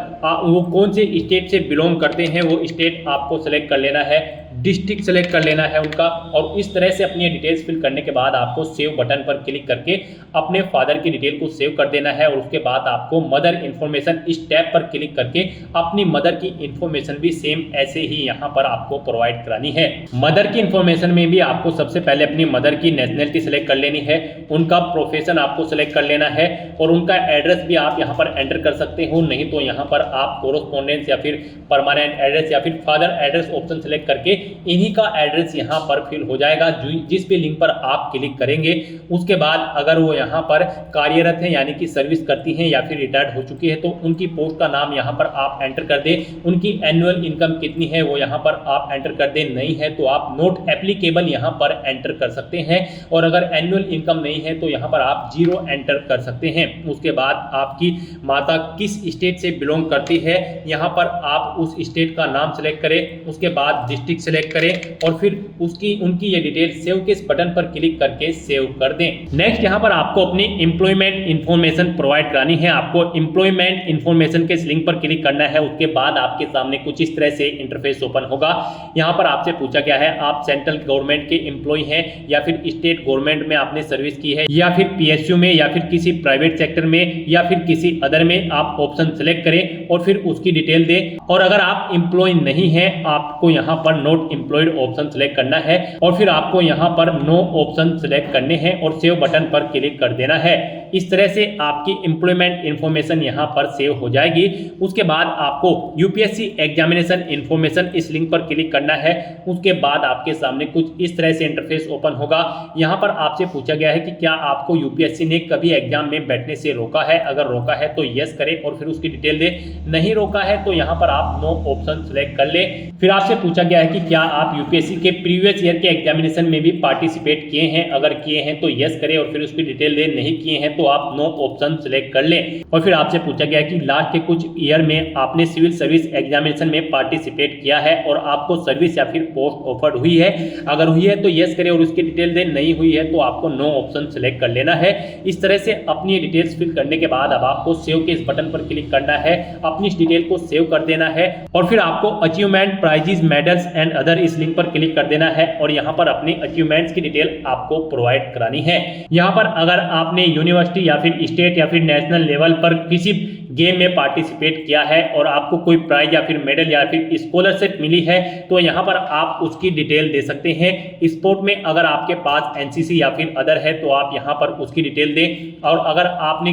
वो कौन से स्टेट से बिलोंग करते हैं वो स्टेट आपको सेलेक्ट कर लेना है, डिस्ट्रिक्ट सेलेक्ट कर लेना है उनका। और इस तरह से अपनी डिटेल्स फिल करने के बाद आपको सेव बटन पर क्लिक करके अपने फादर की डिटेल को सेव कर देना है। और उसके बाद आपको मदर इन्फॉर्मेशन इस टैब पर क्लिक करके अपनी मदर की इन्फॉर्मेशन भी सेम ऐसे ही यहाँ पर आपको प्रोवाइड करानी है। मदर की इन्फॉर्मेशन में भी आपको सबसे पहले अपनी मदर की नेशनलिटी सेलेक्ट कर लेनी है, उनका प्रोफेशन आपको सेलेक्ट कर लेना है और उनका एड्रेस भी आप यहाँ पर एंटर कर सकते हो। नहीं तो यहाँ पर आप कोरोस्पोंडेंस या फिर परमानेंट एड्रेस या फिर फादर एड्रेस ऑप्शन सेलेक्ट करके इन्हीं का एड्रेस यहाँ पर फिल हो जाएगा जिस भी लिंक पर आप क्लिक करेंगे। उसके बाद अगर वो यहाँ पर कार्यरत है यानी कि सर्विस करती हैं या फिर रिटायर्ड हो चुकी है तो उनकी पोस्ट का नाम यहाँ पर आप एंटर कर दें। उनकी एनुअल इनकम कितनी है वो यहाँ पर आप एंटर कर दें। नहीं है तो आप नोट एप्लीकेबल यहाँ पर एंटर कर सकते हैं और अगर एनुअल इनकम नहीं है तो यहाँ पर आप 0 एंटर कर सकते हैं। उसके बाद आपकी माता किस स्टेट से बिलोंग करती है यहाँ पर आप उस स्टेट का नाम सेलेक्ट करें। उसके बाद डिस्ट्रिक्ट सेलेक्ट करें और फिर उनकी ये डिटेल सेव के इस बटन पर क्लिक करके सेव कर दें। नेक्स्ट यहाँ पर आपको अपनी एम्प्लॉयमेंट इन्फॉर्मेशन प्रोवाइड करानी है। आपको एम्प्लॉयमेंट इन्फॉर्मेशन के इस लिंक पर क्लिक करना है। उसके बाद आपके सामने कुछ इस तरह से इंटरफेस ओपन होगा। यहाँ पर आपसे पूछा गया है आप सेंट्रल गवर्नमेंट के एम्प्लॉय हैं या फिर स्टेट गवर्नमेंट में आपने सर्विस की है या फिर PSU में या फिर किसी प्राइवेट सेक्टर में या फिर किसी अदर में, आप ऑप्शन सेलेक्ट करें और फिर उसकी डिटेल दें। और अगर आप एम्प्लॉय नहीं हैं आपको यहाँ पर नॉट एम्प्लॉयड ऑप्शन सेलेक्ट करना है और फिर आपको यहाँ पर नो ऑप्शन सेलेक्ट करने हैं और सेव बटन पर क्लिक कर देना है। इस तरह से आपकी एम्प्लॉयमेंट इंफॉर्मेशन यहाँ पर सेव हो जाएगी। उसके बाद आपको UPSC एग्जामिनेशन इंफॉर्मेशन इस लिंक पर क्लिक करना है। उसके बाद आपके सामने कुछ इस तरह से इंटरफेस ओपन होगा। यहाँ पर आपसे पूछा गया है कि क्या आपको UPSC ने कभी एग्जाम में बैठने से रोका है। अगर रोका है तो यस करें और फिर उसकी डिटेल दे। नहीं रोका है तो यहाँ पर आप नो ऑप्शन सेलेक्ट कर ले। फिर आपसे पूछा गया है कि क्या आप UPSC के प्रीवियस ईयर के एग्जामिनेशन में भी पार्टिसिपेट किए हैं। अगर किए हैं तो यस करें और फिर उसकी डिटेल दे। नहीं किए हैं तो आप नो ऑप्शन सेलेक्ट कर लें। और फिर आपसे पूछा गया है कि लास्ट के कुछ ईयर में आपने सिविल सर्विस एग्जामिनेशन में पार्टिसिपेट किया है और आपको सर्विस या फिर पोस्ट ऑफर्ड हुई है। अगर हुई है तो यस करें और उसकी डिटेल दें। नहीं हुई है तो आपको नो ऑप्शन सेलेक्ट कर लेना है। इस तरह से अपनी डिटेल्स फिल करने के बाद अब आपको सेव के इस बटन पर क्लिक करना है। अपनी इस डिटेल को सेव कर देना है और फिर आपको achievement, prizes, medals and other इस लिंक पर क्लिक कर देना है और यहाँ पर अपनी अचीवमेंट्स की डिटेल आपको प्रोवाइड करानी है। यहाँ पर अगर आपने यूनिवर्सिटी या फिर स्टेट या फिर नेशनल लेवल पर किसी गेम में पार्टिसिपेट किया है और आपको कोई प्राइज या फिर मेडल या फिर स्कॉलरशिप मिली है तो यहाँ पर आप उसकी डिटेल दे सकते हैं। स्पोर्ट में अगर आपके पास NCC या फिर अदर है तो आप यहाँ पर उसकी डिटेल दें। और अगर आपने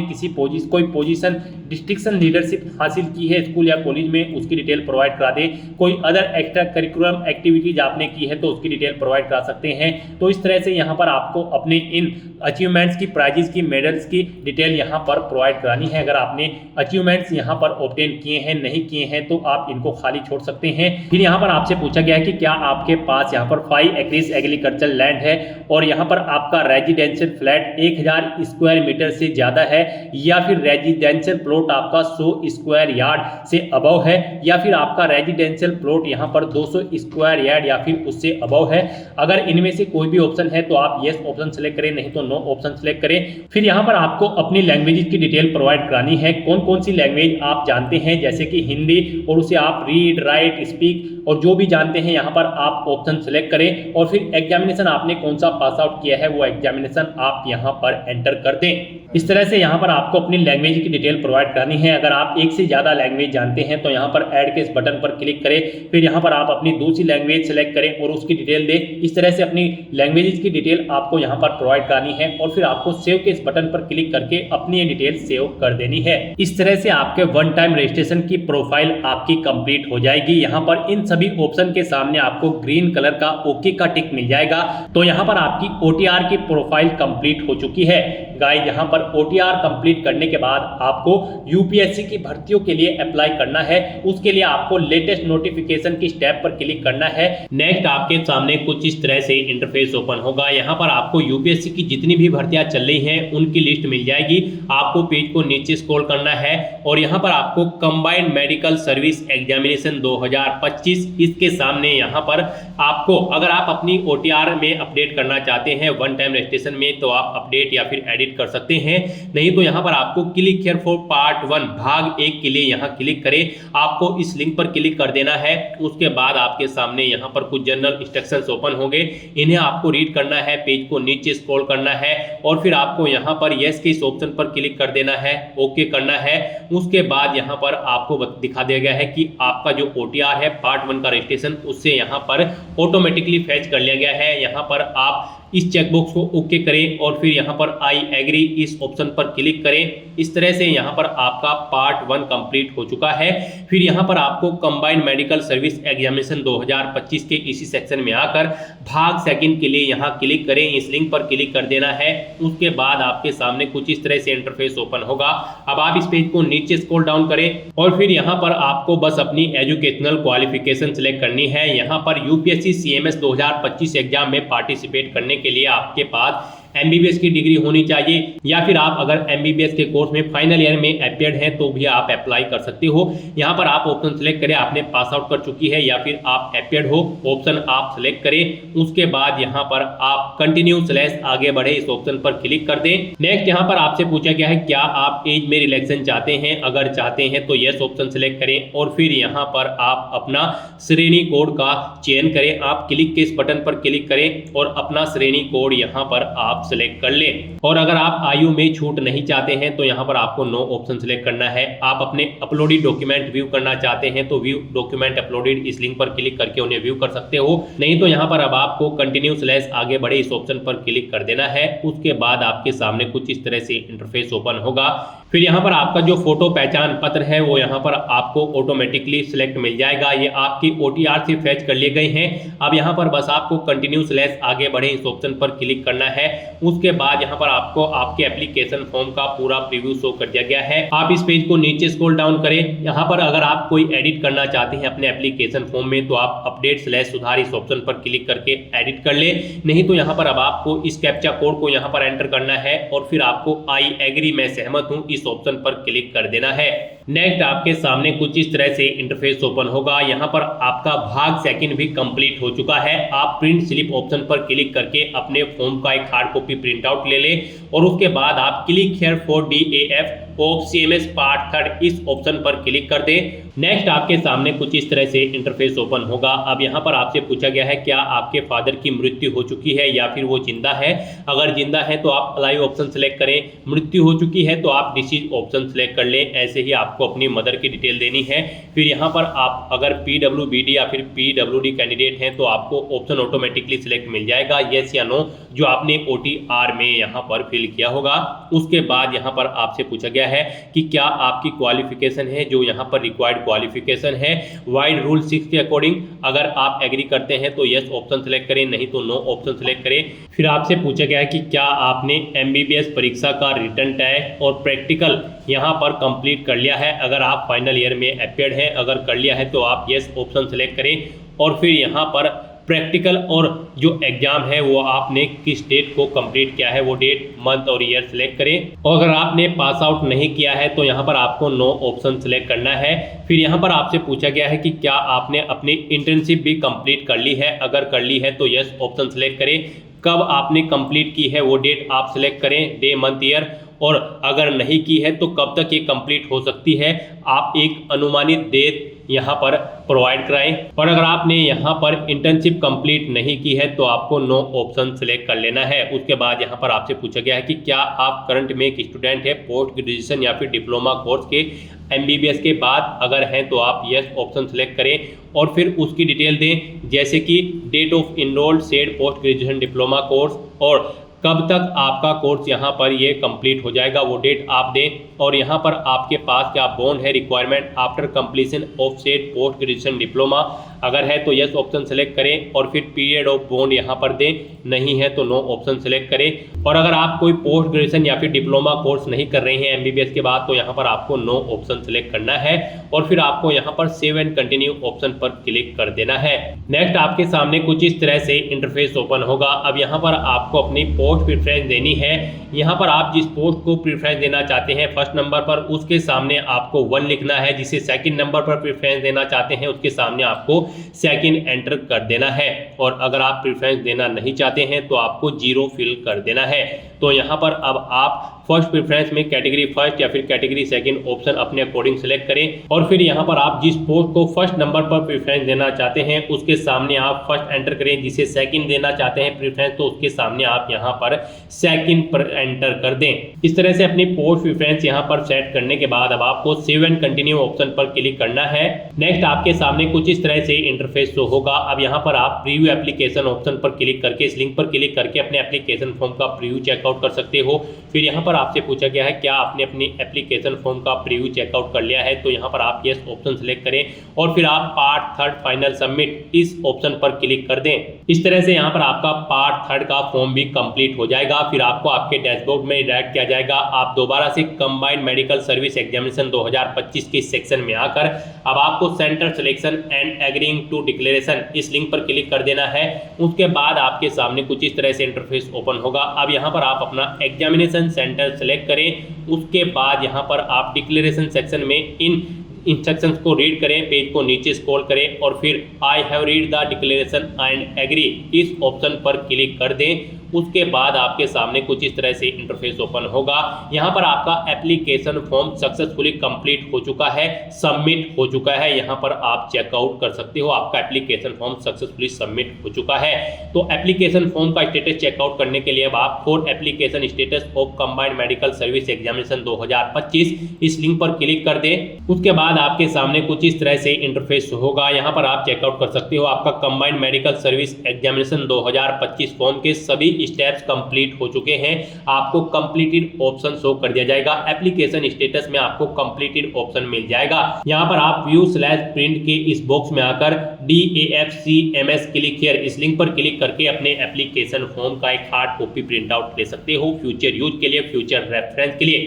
कोई पोजीशन डिस्ट्रिक्शन लीडरशिप हासिल की है स्कूल या कॉलेज में, उसकी डिटेल प्रोवाइड करा दें। कोई अदर एक्स्ट्रा करिकुलम एक्टिविटीज आपने की है तो उसकी डिटेल प्रोवाइड करा सकते हैं। तो इस तरह से यहाँ पर आपको अपने इन अचीवमेंट्स की, प्राइजेस की, मेडल्स की डिटेल यहाँ पर प्रोवाइड करानी है। अगर आपने अचीवमेंट्स यहाँ पर ऑब्टेन किए हैं, नहीं किए हैं तो आप इनको खाली छोड़ सकते हैं। फिर यहाँ पर आपसे पूछा गया है कि क्या आपके पास यहाँ पर 5 एकड़ एग्रीकल्चर लैंड है और यहाँ पर आपका रेजिडेंशियल फ्लैट 1000 स्क्वायर मीटर से ज्यादा है या फिर रेजिडेंशियल प्लॉट आपका 100 स्क्वायर यार्ड से अबव है या फिर आपका रेजिडेंशियल प्लॉट यहाँ पर 200 स्क्वायर यार्ड या फिर उससे अबव है। अगर इनमें से कोई भी ऑप्शन है तो आप यस ऑप्शन सेलेक्ट करें, नहीं तो नो ऑप्शन सेलेक्ट करें। फिर यहाँ पर आपको अपनी लैंग्वेज की डिटेल प्रोवाइड करानी है। कौन कौन सी लैंग्वेज आप जानते हैं, जैसे कि हिंदी, और उसे आप रीड, राइट, स्पीक और जो भी जानते हैं यहाँ पर आप ऑप्शन सेलेक्ट करें। और फिर एग्जामिनेशन आपने कौन सा पास आउट किया है वो एग्जामिनेशन आप यहाँ पर एंटर कर दें। इस तरह से यहाँ पर आपको अपनी लैंग्वेज की डिटेल प्रोवाइड करानी है। अगर आप एक से ज़्यादा लैंग्वेज जानते हैं तो यहाँ पर ऐड के इस बटन पर क्लिक करें। फिर यहाँ पर आप अपनी दूसरी लैंग्वेज सेलेक्ट करें और उसकी डिटेल दें। इस तरह से अपनी लैंग्वेज की डिटेल आपको यहाँ पर प्रोवाइड करानी है और फिर आपको सेव के इस बटन पर क्लिक करके अपनी ये डिटेल सेव कर देनी है। इस तरह से आपके वन टाइम रजिस्ट्रेशन की प्रोफाइल आपकी कंप्लीट हो जाएगी। यहाँ पर इन सभी ऑप्शन के सामने आपको ग्रीन कलर का ओके का टिक मिल जाएगा। तो यहाँ पर आपकी OTR की प्रोफाइल कंप्लीट हो चुकी है। गाइस, यहाँ पर OTR कंप्लीट करने के बाद आपको UPSC की भर्तियों के लिए अप्लाई करना है। उसके लिए आपको लेटेस्ट नोटिफिकेशन की स्टेप पर क्लिक करना है। नेक्स्ट आपके सामने कुछ इस तरह से इंटरफेस ओपन होगा। यहाँ पर आपको UPSC की जितनी भी भर्तियां चल रही हैं उनकी लिस्ट मिल जाएगी। आपको पेज को नीचे स्क्रॉल करना है और यहाँ पर आपको कंबाइंड मेडिकल सर्विस एग्जामिनेशन 2025 इसके सामने यहाँ पर आपको, अगर आप अपनी OTR में अपडेट करना चाहते हैं वन टाइम रजिस्ट्रेशन में तो आप अपडेट या फिर एडिट कर सकते हैं। नहीं तो यहाँ पर आपको क्लिक हियर फॉर पार्ट 1 भाग 1 के लिए यहाँ क्लिक करें। आपको इस लिंक पर क्लिक कर देना है। उसके बाद आपके सामने यहाँ पर कुछ जनरल इंस्ट्रक्शंस ओपन होंगे। इन्हें आपको रीड करना है, पेज को नीचे स्क्रॉल करना है और फिर आपको यहाँ पर यस के इस ऑप्शन पर क्लिक कर देना है, ओके करना है। उसके बाद यहाँ पर आपको दिखा दिया गया है कि आपका जो OTR है पार्ट 1 का रजिस्ट्रेशन उससे यहाँ पर ऑटोमेटिकली फैच कर लिया गया है। यहाँ पर आप इस चेकबॉक्स को ओके करें और फिर यहाँ पर आई एग्री इस ऑप्शन पर क्लिक करें। इस तरह से यहाँ पर आपका पार्ट 1 कंप्लीट हो चुका है। फिर यहाँ पर आपको कंबाइंड मेडिकल सर्विस एग्जामिनेशन 2025 के इसी सेक्शन में आकर भाग 2 के लिए यहाँ क्लिक करें। इस लिंक पर क्लिक कर देना है। उसके बाद आपके सामने कुछ इस तरह से इंटरफेस ओपन होगा। अब आप इस पेज को नीचे स्क्रॉल डाउन करें और फिर यहाँ पर आपको बस अपनी एजुकेशनल क्वालिफिकेशन सिलेक्ट करनी है। यहाँ पर UPSC CMS 2025 एग्जाम में पार्टिसिपेट करने के लिए आपके पास MBBS की डिग्री होनी चाहिए, या फिर आप अगर MBBS के कोर्स में फाइनल ईयर में अपियर्ड हैं तो भी आप अप्लाई कर सकते हो। यहाँ पर आप ऑप्शन सेलेक्ट करें आपने पास आउट कर चुकी है या फिर आप अपियर्ड हो, ऑप्शन आप सेलेक्ट करें। उसके बाद यहाँ पर आप कंटिन्यू / आगे बढ़े इस ऑप्शन पर क्लिक कर दें। नेक्स्ट यहाँ पर आपसे पूछा गया है क्या आप एज में रिलैक्सेशन चाहते हैं, अगर चाहते हैं तो यस ऑप्शन सेलेक्ट करें और फिर यहाँ पर आप अपना श्रेणी कोड का चयन करें। आप क्लिक के इस बटन पर क्लिक करें और अपना श्रेणी कोड यहाँ पर आप सिलेक्ट कर लें। और अगर आप आयु में छूट नहीं चाहते हैं तो यहाँ पर आपको नो ऑप्शन सिलेक्ट करना है। आप अपने अपलोडेड डॉक्यूमेंट व्यू करना चाहते हैं तो व्यू डॉक्यूमेंट अपलोडेड इस लिंक पर क्लिक करके उन्हें व्यू कर सकते हो, नहीं तो यहाँ पर अब आपको कंटिन्यू / आगे बढ़े इस ऑप्शन पर क्लिक कर देना है। उसके बाद आपके सामने कुछ इस तरह से इंटरफेस ओपन होगा। फिर यहाँ पर आपका जो फोटो पहचान पत्र है वो यहाँ पर आपको ऑटोमेटिकली सिलेक्ट मिल जाएगा। ये आपकी OTR से फैच कर लिए गए हैं। अब यहाँ पर बस आपको कंटिन्यू / आगे बढ़े इस ऑप्शन पर क्लिक करना है। उसके बाद यहाँ पर आपको आपके एप्लीकेशन फॉर्म का पूरा प्रीव्यू शो कर दिया गया है। आप इस पेज को नीचे स्क्रॉल डाउन करें। यहाँ पर अगर आप कोई एडिट करना चाहते हैं अपने एप्लीकेशन फॉर्म में तो आप अपडेट / सुधार इस ऑप्शन पर क्लिक करके एडिट कर ले, नहीं तो यहाँ पर अब आपको इस कैप्चा कोड को यहाँ पर एंटर करना है और फिर आपको आई एग्री मैं सहमत हूँ इस ऑप्शन पर क्लिक कर देना है। नेक्स्ट आपके सामने कुछ इस तरह से इंटरफेस ओपन होगा। यहाँ पर आपका भाग सेकंड भी कंप्लीट हो चुका है। आप प्रिंट स्लिप ऑप्शन पर क्लिक करके अपने फॉर्म का एक हार्ड कॉपी प्रिंट आउट ले ले और उसके बाद आप click here for DAF of CMS part 3 इस ऑप्शन पर क्लिक कर दें। नेक्स्ट आपके सामने कुछ इस तरह से इंटरफेस ओपन होगा। अब यहाँ पर आपसे पूछा गया है क्या आपके फादर की मृत्यु हो चुकी है या फिर वो जिंदा है। अगर जिंदा है तो आप अलाइव ऑप्शन सेलेक्ट करें, मृत्यु हो चुकी है तो आप डिसीज ऑप्शन सेलेक्ट कर लें। ऐसे ही आपको अपनी मदर की डिटेल देनी है। फिर यहाँ पर आप अगर PWBD या फिर PWD कैंडिडेट हैं तो आपको ऑप्शन ऑटोमेटिकली सिलेक्ट मिल जाएगा, येस या नो, जो आपने OTR में यहाँ पर फिल किया होगा। उसके बाद यहाँ पर आपसे पूछा गया है कि क्या आपकी क्वालिफिकेशन है, जो यहाँ पर रिक्वायर्ड क्वालिफिकेशन है वाइड रूल 6 के अकॉर्डिंग। अगर आप एग्री करते हैं तो यस ऑप्शन सेलेक्ट करें, नहीं तो नो ऑप्शन सेलेक्ट करें। फिर आपसे पूछा गया है कि क्या आपने MBBS परीक्षा का रिटन टेस्ट और प्रैक्टिकल यहाँ पर कंप्लीट कर लिया है। अगर आप फाइनल ईयर में अपियर्ड हैं, अगर कर लिया है तो आप यस ऑप्शन सेलेक्ट करें और फिर यहाँ पर प्रैक्टिकल और जो एग्जाम है वो आपने किस डेट को कंप्लीट किया है वो डेट, मंथ और ईयर सेलेक्ट करें। और अगर आपने पास आउट नहीं किया है तो यहाँ पर आपको नो ऑप्शन सेलेक्ट करना है। फिर यहाँ पर आपसे पूछा गया है कि क्या आपने अपनी इंटर्नशिप भी कंप्लीट कर ली है। अगर कर ली है तो यस ऑप्शन सेलेक्ट करें। कब आपने कंप्लीट की है वो डेट आप सिलेक्ट करें, डे, मंथ, ईयर। और अगर नहीं की है तो कब तक ये कंप्लीट हो सकती है, आप एक अनुमानित डेट यहाँ पर प्रोवाइड कराएं। और अगर आपने यहाँ पर इंटर्नशिप कंप्लीट नहीं की है तो आपको नो ऑप्शन सेलेक्ट कर लेना है। उसके बाद यहाँ पर आपसे पूछा गया है कि क्या आप करंट में एक स्टूडेंट है पोस्ट ग्रेजुएशन या फिर डिप्लोमा कोर्स के MBBS के बाद। अगर हैं तो आप यस ऑप्शन सेलेक्ट करें और फिर उसकी डिटेल दें, जैसे कि date of enrolled said post graduation diploma course और कब तक आपका कोर्स यहाँ पर ये कंप्लीट हो जाएगा वो डेट आप दें। और यहाँ पर आपके पास क्या बॉन्ड है requirement after completion of said post graduation diploma. अगर है तो यस ऑप्शन सेलेक्ट करें और फिर पीरियड ऑफ बॉन्ड यहाँ पर दें, नहीं है तो नो ऑप्शन सेलेक्ट करें। और अगर आप कोई पोस्ट ग्रेजुएशन या फिर डिप्लोमा कोर्स नहीं कर रहे हैं MBBS के बाद तो यहाँ पर आपको नो ऑप्शन सेलेक्ट करना है और फिर आपको यहाँ पर सेव एंड कंटिन्यू ऑप्शन पर क्लिक कर देना है। नेक्स्ट आपके सामने कुछ इस तरह से इंटरफेस ओपन होगा। अब यहाँ पर आपको अपनी पोस्ट प्रेफरेंस देनी है। यहाँ पर आप जिस पोस्ट को प्रेफरेंस देना चाहते हैं फर्स्ट नंबर पर, उसके सामने आपको 1 लिखना है। जिसे सेकंड नंबर पर प्रेफरेंस देना चाहते हैं उसके सामने आपको सेकंड एंटर कर देना है। और अगर आप प्रेफरेंस देना नहीं चाहते हैं तो आपको 0 फिल कर देना है। तो यहाँ पर अब आप फर्स्ट प्रेफरेंस में कैटेगरी फर्स्ट या फिर कैटेगरी सेकंड ऑप्शन अपने अकॉर्डिंग सेलेक्ट करें और फिर यहाँ पर आप जिस पोस्ट को फर्स्ट नंबर पर प्रेफरेंस देना चाहते हैं उसके सामने आप फर्स्ट एंटर करें। जिसे सेकंड देना चाहते हैं प्रेफरेंस तो उसके सामने आप यहाँ पर सेकंड पर एंटर कर दें। इस तरह से अपनी पोस्ट प्रेफरेंस यहाँ पर सेट करने के बाद अब आपको सेव एंड कंटिन्यू ऑप्शन पर क्लिक करना है। नेक्स्ट आपके सामने कुछ इस तरह से इंटरफेस शो होगा। अब यहाँ पर आप प्रीव्यू एप्लीकेशन ऑप्शन पर क्लिक करके इस लिंक पर क्लिक करके अपने एप्लीकेशन फॉर्म का प्रीव्यू चेकआउट कर सकते हो। फिर यहाँ पर आपसे पूछा गया है क्या आपने अपनी एप्लीकेशन फॉर्म का प्रीव्यू चेकआउट कर लिया है, तो यहाँ पर आप यस ऑप्शन सेलेक्ट करें और फिर आप पार्ट 3 फाइनल सबमिट इस ऑप्शन पर क्लिक कर दें। इस तरह से यहाँ पर आपका पार्ट 3 का फॉर्म भी कंप्लीट हो जाएगा। फिर आपको आपके डैशबोर्ड में डायरेक्ट किया जाएगा। आप दोबारा से कंबाइंड मेडिकल सर्विस एग्जामिनेशन 2025 के सेक्शन में आकर अब आपको centre selection and agreeing to declaration इस लिंक पर क्लिक कर देना है। उसके बाद आपके सामने कुछ इस तरह से इंटरफेस ओपन होगा। अब यहाँ पर आप अपना एग्जामिनेशन सेंटर सेलेक्ट करें। उसके बाद यहाँ पर आप डिक्लेरेशन सेक्शन में इन इंस्ट्रक्शंस को रीड करें, पेज को नीचे स्क्रॉल करें और फिर I have read the declaration and agree इस ऑप्शन पर क्लिक कर दें। उसके बाद आपके सामने कुछ इस तरह से इंटरफेस ओपन होगा। यहाँ पर आपका एप्लीकेशन फॉर्म सक्सेसफुली कंप्लीट हो चुका है, सबमिट हो चुका है। यहाँ पर आप चेकआउट कर सकते हो, आपका एप्लीकेशन फॉर्म सक्सेसफुली सबमिट हो चुका है। तो एप्लीकेशन फॉर्म का स्टेटस चेकआउट करने के लिए अब आप for application status of combined medical service examination 2025 इस लिंक पर क्लिक कर दें। उसके बाद आपके सामने कुछ इस तरह से इंटरफेस होगा। यहाँ पर आप चेकआउट कर सकते हो आपका combined medical service examination 2025 form के सभी स्टेप्स कंप्लीट हो चुके हैं। आपको कंप्लीटेड ऑप्शन शो कर दिया जाएगा। एप्लीकेशन स्टेटस में आपको कंप्लीटेड ऑप्शन मिल जाएगा। यहाँ पर आप व्यू/प्रिंट के इस बॉक्स में आकर DAFCMS क्लिक हियर इस लिंक पर क्लिक करके अपने एप्लीकेशन फॉर्म का एक हार्ड कॉपी प्रिंट आउट ले सकते हो, फ्यूचर यूज के लिए, फ्यूचर रेफरेंस के लिए।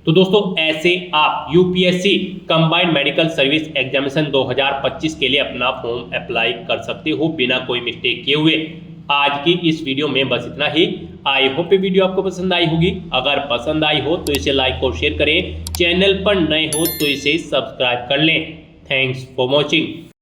तो दोस्तों ऐसे आप UPSC combined medical service examination 2025 के लिए अपना फॉर्म अप्लाई कर सकते हो बिना कोई मिस्टेक किए हुए। आज की इस वीडियो में बस इतना ही। आई होप ये वीडियो आपको पसंद आई होगी। अगर पसंद आई हो तो इसे लाइक और शेयर करें। चैनल पर नए हो तो इसे सब्सक्राइब कर लें। Thanks for watching.